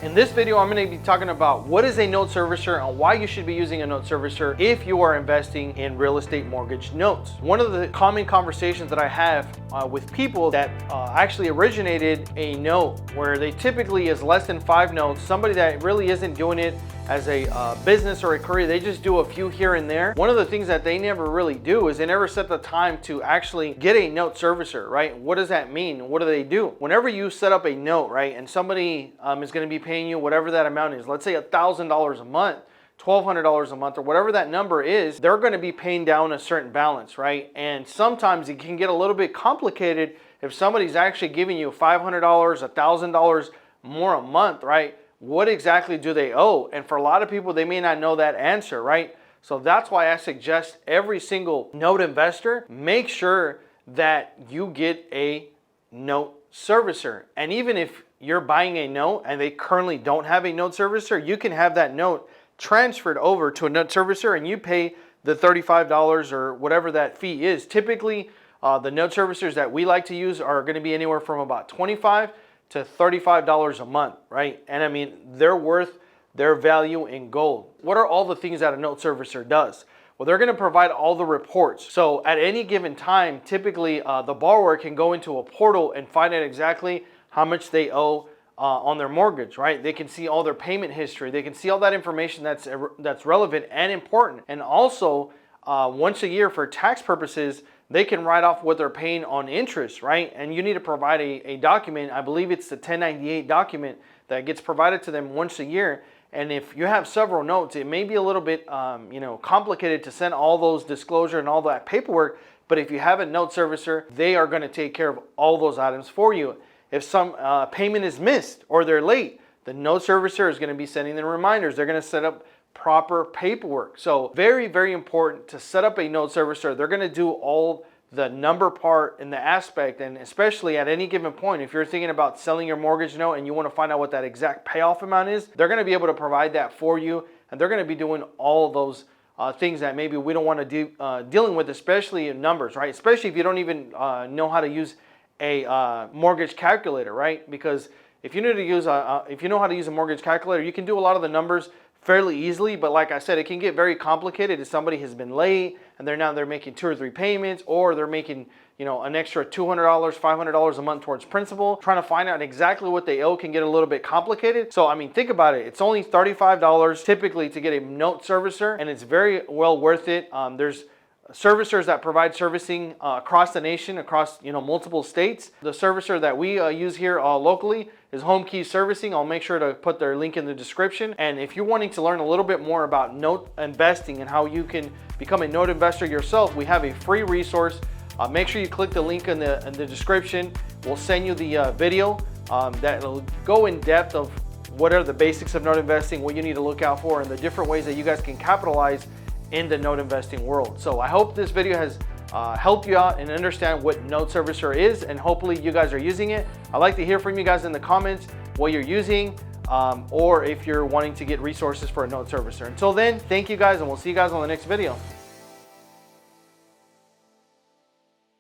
In this video, I'm going to be talking about what is a note servicer and why you should be using a note servicer if you are investing in real estate mortgage notes. One of the common conversations that I have with people that actually originated a note where they typically is less than 5 notes, somebody that really isn't doing it as a business or a career, they just do a few here and there. One of the things that they never really do is they never set the time to actually get a note servicer, right? What does that mean? What do they do? Whenever you set up a note, right, and somebody is going to be paying you whatever that amount is, let's say $1,000 a month, $1,200 a month, or whatever that number is, they're going to be paying down a certain balance, right? And sometimes it can get a little bit complicated if somebody's actually giving you $500, $1,000 more a month, right? What exactly do they owe? And for a lot of people, they may not know that answer, right? So that's why I suggest every single note investor, make sure that you get a note servicer. And even if you're buying a note and they currently don't have a note servicer, you can have that note transferred over to a note servicer and you pay the $35 or whatever that fee is. Typically, the note servicers that we like to use are going to be anywhere from about $25 to $35 a month, right? And I mean, they're worth their value in gold. What are all the things that a note servicer does? Well, they're going to provide all the reports. So at any given time, typically the borrower can go into a portal and find out exactly how much they owe on their mortgage, right? They can see all their payment history. They can see all that information that's relevant and important. And also, once a year for tax purposes, they can write off what they're paying on interest, right? And you need to provide a document. I believe it's the 1098 document that gets provided to them once a year. And if you have several notes, it may be a little bit complicated to send all those disclosure and all that paperwork. But if you have a note servicer, they are going to take care of all those items for you. If some payment is missed or they're late, the note servicer is going to be sending them reminders. They're going to set up proper paperwork. So very, very important to set up a note servicer. They're going to do all the number part and the aspect, and especially at any given point, if you're thinking about selling your mortgage note and you want to find out what that exact payoff amount is, they're going to be able to provide that for you, and they're going to be doing all those things that maybe we don't want to do dealing with, especially in numbers, right? Especially if you don't even know how to use a mortgage calculator, right? Because if you know how to use a mortgage calculator, you can do a lot of the numbers fairly easily, but like I said, it can get very complicated if somebody has been late and they're making 2 or 3 payments, or they're making an extra $200, $500 a month towards principal. Trying to find out exactly what they owe can get a little bit complicated. So I mean, think about it. It's only $35 typically to get a note servicer, and it's very well worth it. There's servicers that provide servicing across the nation, across multiple states. The servicer that we use here locally is Home Key Servicing. I'll make sure to put their link in the description. And if you're wanting to learn a little bit more about note investing and how you can become a note investor yourself, we have a free resource. Make sure you click the link in the description. We'll send you the video that will go in depth of what are the basics of note investing, what you need to look out for, and the different ways that you guys can capitalize in the note investing world. So I hope this video has helped you out and understand what note servicer is, and hopefully you guys are using it. I'd like to hear from you guys in the comments what you're using, or if you're wanting to get resources for a note servicer. Until then, thank you guys, and we'll see you guys on the next video.